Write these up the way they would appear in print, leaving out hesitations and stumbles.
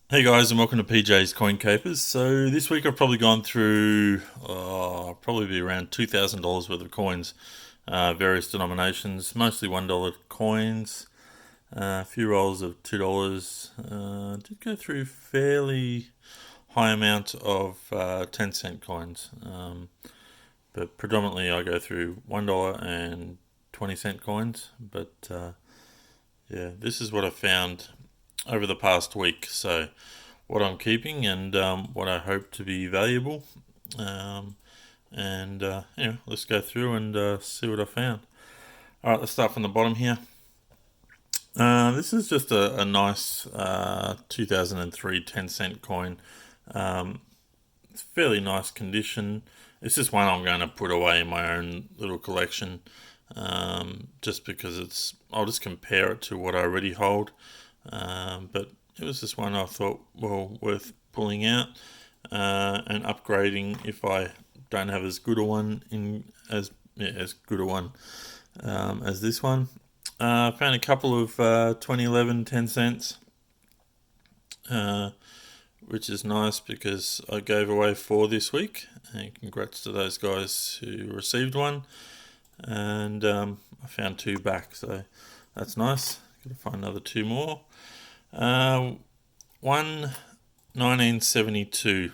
Hey guys, and welcome to PJ's Coin Capers. So this week I've probably gone through, probably be around $2,000 worth of coins, various denominations, mostly $1 coins, a few rolls of $2. Did go through fairly high amount of 10-cent coins, but predominantly I go through $1 and 20-cent coins. But yeah, this is what I found over the past week. So what I'm keeping and what I hope to be valuable. Um, let's go through and see what I found. All right, let's start from the bottom here. This is just a nice 2003 10-cent coin. It's fairly nice condition. It's just one I'm going to put away in my own little collection, just because I'll just compare it to what I already hold. But it was just one I thought, well, worth pulling out and upgrading if I don't have as good a one as good a one as this one. Found a couple of 2011 10 cents, which is nice because I gave away 4 this week. And congrats to those guys who received one. And I found 2 back, so that's nice. Got to find another 2 more. One 1972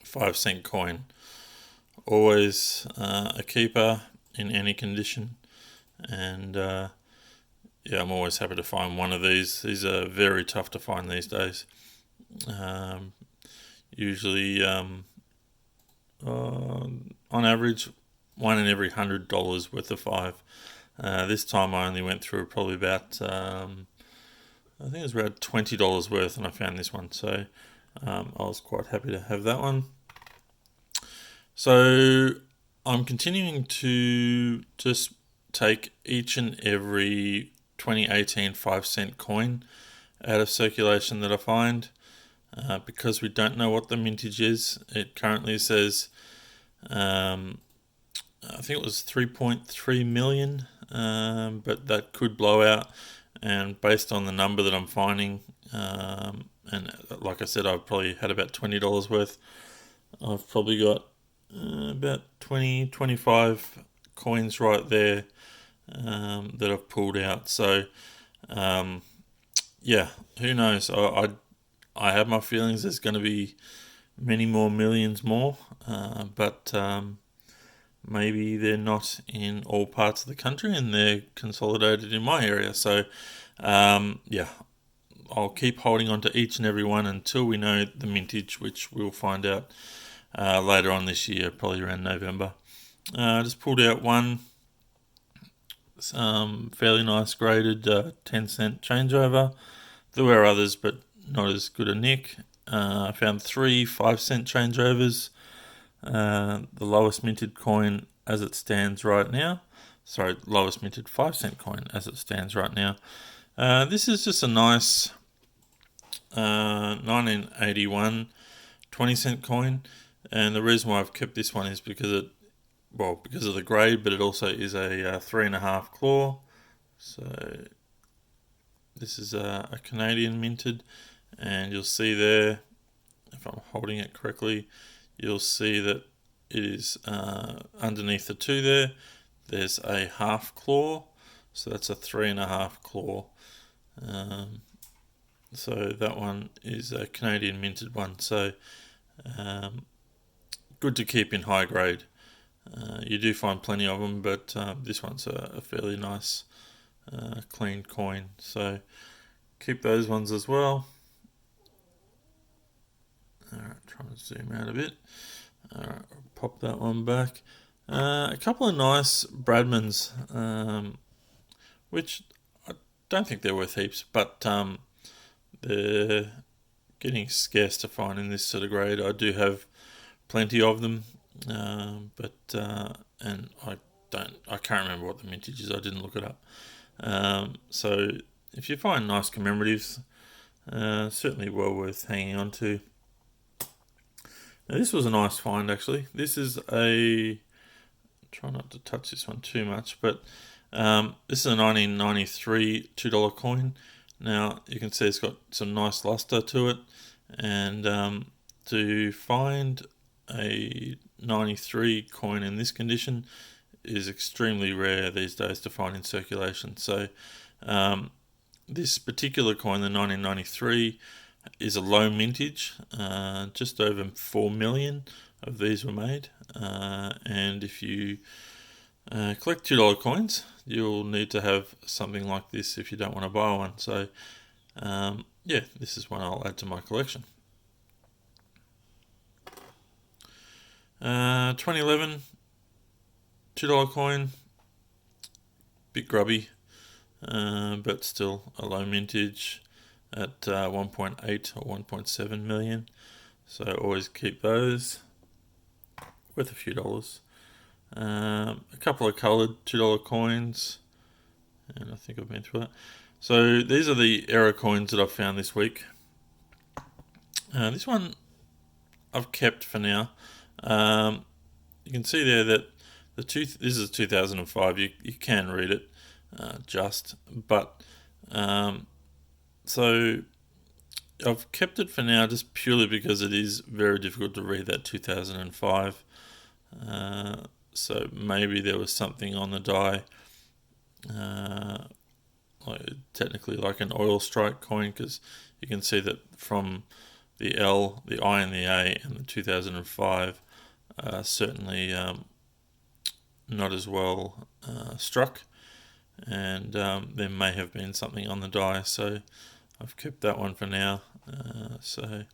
5-cent coin. Always a keeper in any condition. And yeah, I'm always happy to find one of these. These are very tough to find these days. Usually, on average, one in every $100 worth of 5. This time I only went through probably about, I think it was about $20 worth, and I found this one. So I was quite happy to have that one. So I'm continuing to just take each and every 2018 5-cent coin out of circulation that I find. Because we don't know what the mintage is. It currently says, I think it was 3.3 million, but that could blow out. And based on the number that I'm finding, and like I said, I've probably had about $20 worth. I've probably got about 20, 25 coins right there that I've pulled out. So, yeah, who knows? I have my feelings there's going to be many more millions more, but maybe they're not in all parts of the country and they're consolidated in my area. So, yeah, I'll keep holding on to each and every one until we know the mintage, which we'll find out later on this year, probably around November. I just pulled out one fairly nice graded 10-cent changeover. There were others, but not as good a nick. I found 3 5-cent changeovers. The lowest minted coin as it stands right now. Sorry, lowest minted 5-cent coin as it stands right now. This is just a nice 1981 20-cent coin. And the reason why I've kept this one is because because of the grade, but it also is a 3.5 claw. So this is a Canadian minted, and you'll see there, if I'm holding it correctly, you'll see that it is underneath the 2 there. There's a half claw, so that's a 3.5 claw. So that one is a Canadian minted one. So good to keep in high grade. You do find plenty of them, but this one's a fairly nice clean coin. So keep those ones as well. Alright, trying to zoom out a bit. Alright, pop that one back. A couple of nice Bradmans, which I don't think they're worth heaps, but they're getting scarce to find in this sort of grade. I do have plenty of them, and I can't remember what the mintage is. I didn't look it up. So if you find nice commemoratives, certainly well worth hanging on to. Now this was a nice find actually. This is try not to touch this one too much, but this is a 1993 $2 coin. Now you can see it's got some nice luster to it, and to find a 93 coin in this condition is extremely rare these days to find in circulation. So this particular coin, the 1993, is a low mintage. Just over 4 million of these were made, and if you collect $2 coins, you'll need to have something like this if you don't want to buy one. So yeah, this is one I'll add to my collection. 2011 $2 coin, bit grubby, but still a low mintage at 1.8 or 1.7 million. So always keep those, worth a few dollars. A couple of coloured $2 coins, and I think I've been through that. So these are the error coins that I've found this week. This one I've kept for now. You can see there that this is 2005. You can read it but so I've kept it for now just purely because it is very difficult to read that 2005. So maybe there was something on the die, technically like an oil strike coin, because you can see that from the L, the I and the A and the 2005 certainly not as well struck, and there may have been something on the die, so I've kept that one for now. So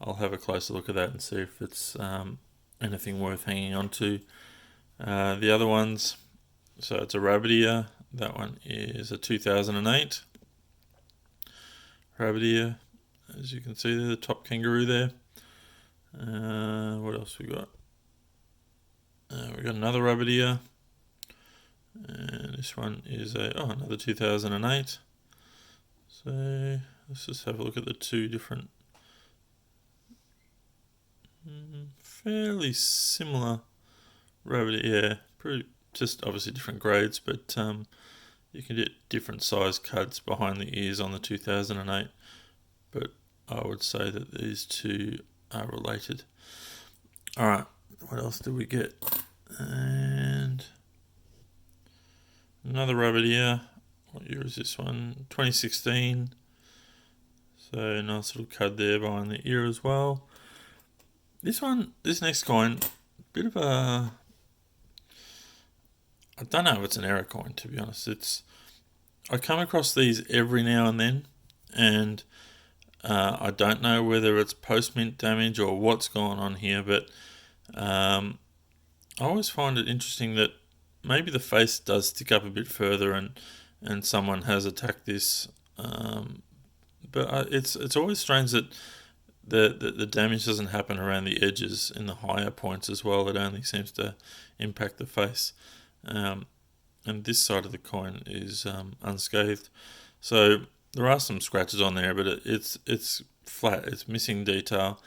I'll have a closer look at that and see if it's anything worth hanging on to. The other ones, so it's a rabbit ear. That one is a 2008 rabbit ear. As you can see there, the top kangaroo there. What else we got? We got another rabbit ear. And this one is another 2008. So let's just have a look at the two different, fairly similar rabbit ear. Pretty, just obviously different grades, but you can get different size cuds behind the ears on the 2008. But I would say that these two are related. Alright, what else did we get? And another rabbit ear. What year is this one? 2016. So nice little cud there behind the ear as well. This next coin, bit of a, I don't know if it's an error coin, to be honest. I come across these every now and then, and I don't know whether it's post-mint damage or what's going on here, but I always find it interesting that maybe the face does stick up a bit further and someone has attacked this. But it's always strange that the damage doesn't happen around the edges in the higher points as well. It only seems to impact the face. And this side of the coin is unscathed. So there are some scratches on there, but it's flat. It's missing detail.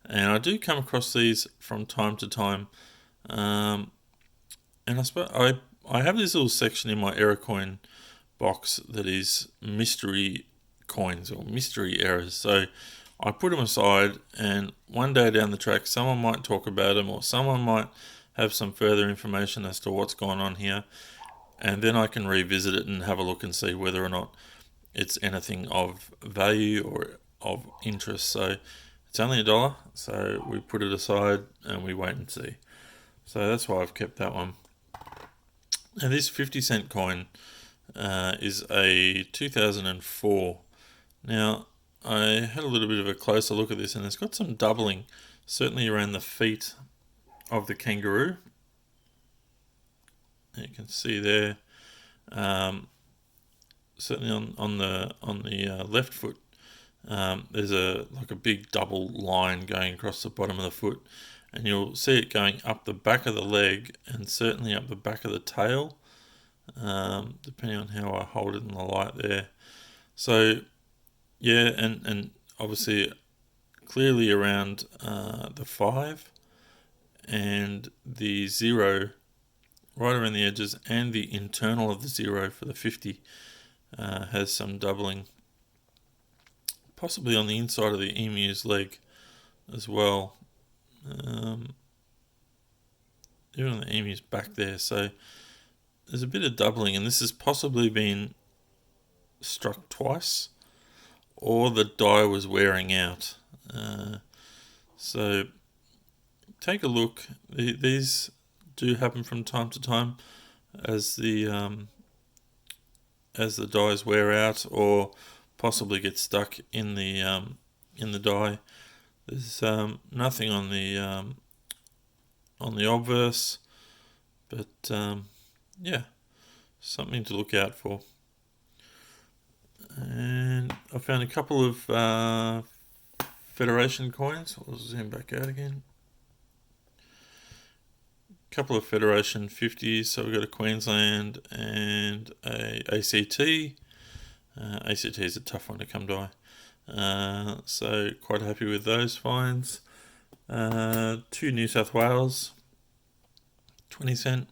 And I do come across these from time to time. And I suppose I have this little section in my error coin box that is mystery coins or mystery errors. So I put them aside, and one day down the track someone might talk about them, or someone might have some further information as to what's going on here, and then I can revisit it and have a look and see whether or not it's anything of value or of interest. So it's only $1, so we put it aside and we wait and see. So that's why I've kept that one. And this 50-cent coin is a 2004. Now, I had a little bit of a closer look at this, and it's got some doubling, certainly around the feet of the kangaroo. You can see there, certainly on the left foot, there's a big double line going across the bottom of the foot, and you'll see it going up the back of the leg and certainly up the back of the tail, depending on how I hold it in the light there. So yeah, and obviously clearly around the 5 and the 0 right around the edges, and the internal of the 0 for the 50 has some doubling possibly on the inside of the emu's leg as well. Even on the emu's back there. So there's a bit of doubling, and this has possibly been struck twice, or the die was wearing out. So take a look. These do happen from time to time as the dies wear out, or possibly get stuck in the die. There's nothing on the obverse, but yeah, something to look out for. And I found a couple of Federation coins. I'll zoom back out again. A couple of Federation 50s. So we've got a Queensland and a ACT. ACT is a tough one to come by. So quite happy with those finds. 2 New South Wales 20-cent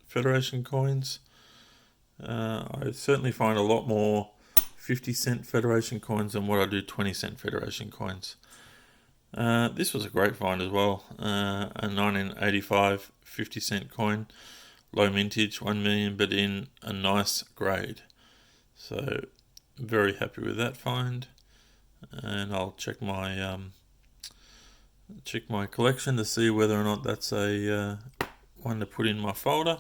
Federation coins. I certainly find a lot more 50-cent Federation coins than what I do 20-cent Federation coins. This was a great find as well. A 1985 50-cent coin, low mintage, 1 million, but in a nice grade. So very happy with that find. And I'll check my collection to see whether or not that's a one to put in my folder.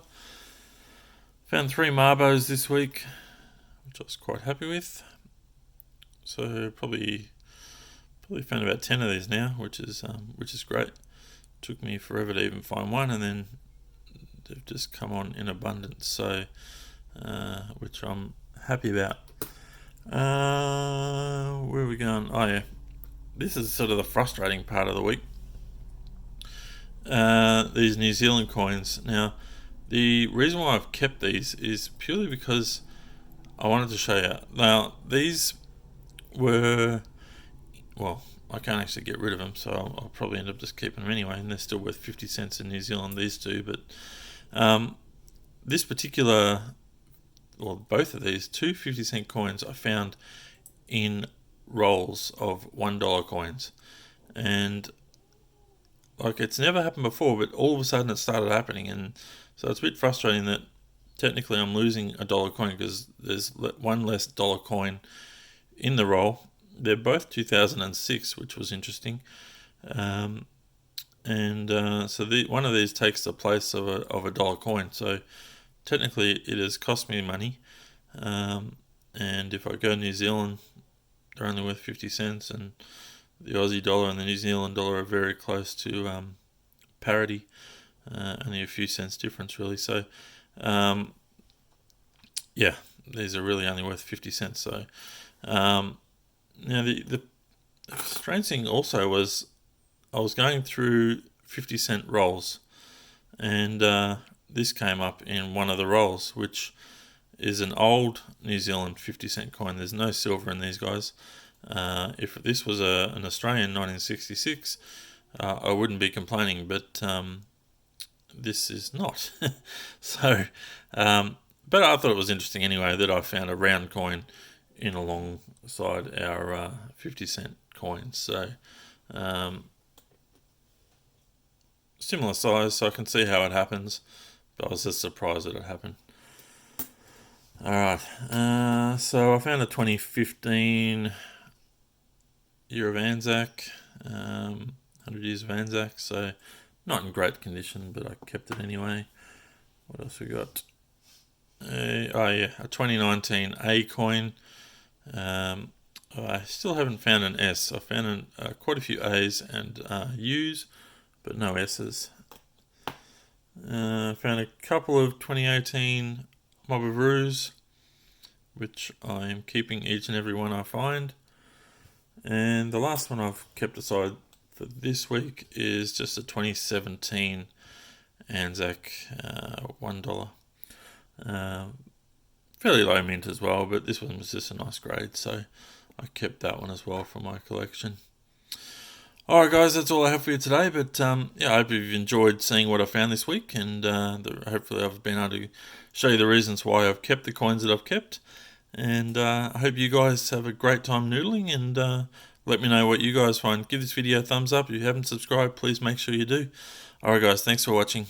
Found 3 Marbos this week, which I was quite happy with. So probably found about 10 of these now, which is great. Took me forever to even find one, and then they've just come on in abundance. So which I'm happy about. Where are we going? Oh yeah, this is sort of the frustrating part of the week. These New Zealand coins. Now, the reason why I've kept these is purely because I wanted to show you. Now, these were, well, I can't actually get rid of them, so I'll probably end up just keeping them anyway, and they're still worth 50 cents in New Zealand, these two. But this particular, well, both of these, 2 50-cent coins I found in rolls of $1 coins. And like, it's never happened before, but all of a sudden it started happening, and so it's a bit frustrating that technically I'm losing a dollar coin because there's one less dollar coin in the roll. They're both 2006, which was interesting. So one of these takes the place of a dollar coin. So technically it has cost me money. And if I go New Zealand, they're only worth 50 cents, and the Aussie dollar and the New Zealand dollar are very close to parity. Only a few cents difference, really. So, yeah, these are really only worth 50 cents. So, now the strange thing also was I was going through 50-cent rolls, and this came up in one of the rolls, which is an old New Zealand 50-cent coin. There's no silver in these guys. If this was an Australian 1966, I wouldn't be complaining, but this is not. So, but I thought it was interesting anyway that I found a round coin in alongside our 50-cent coins. So, similar size, so I can see how it happens, but I was just surprised that it happened. Alright, so I found a 2015 year of Anzac, 100 years of Anzac, so not in great condition, but I kept it anyway. What else we got? A 2019 A coin. I still haven't found an S. I found quite a few A's and U's, but no S's. Found a couple of 2018 Mob of Roos, which I am keeping each and every one I find. And the last one I've kept aside for this week is just a 2017 Anzac $1. Fairly low mint as well, but this one was just a nice grade, so I kept that one as well for my collection. Alright guys, that's all I have for you today, but yeah, I hope you've enjoyed seeing what I found this week, and hopefully I've been able to show you the reasons why I've kept the coins that I've kept. And I hope you guys have a great time noodling, and let me know what you guys find. Give this video a thumbs up. If you haven't subscribed, please make sure you do. Alright guys, thanks for watching.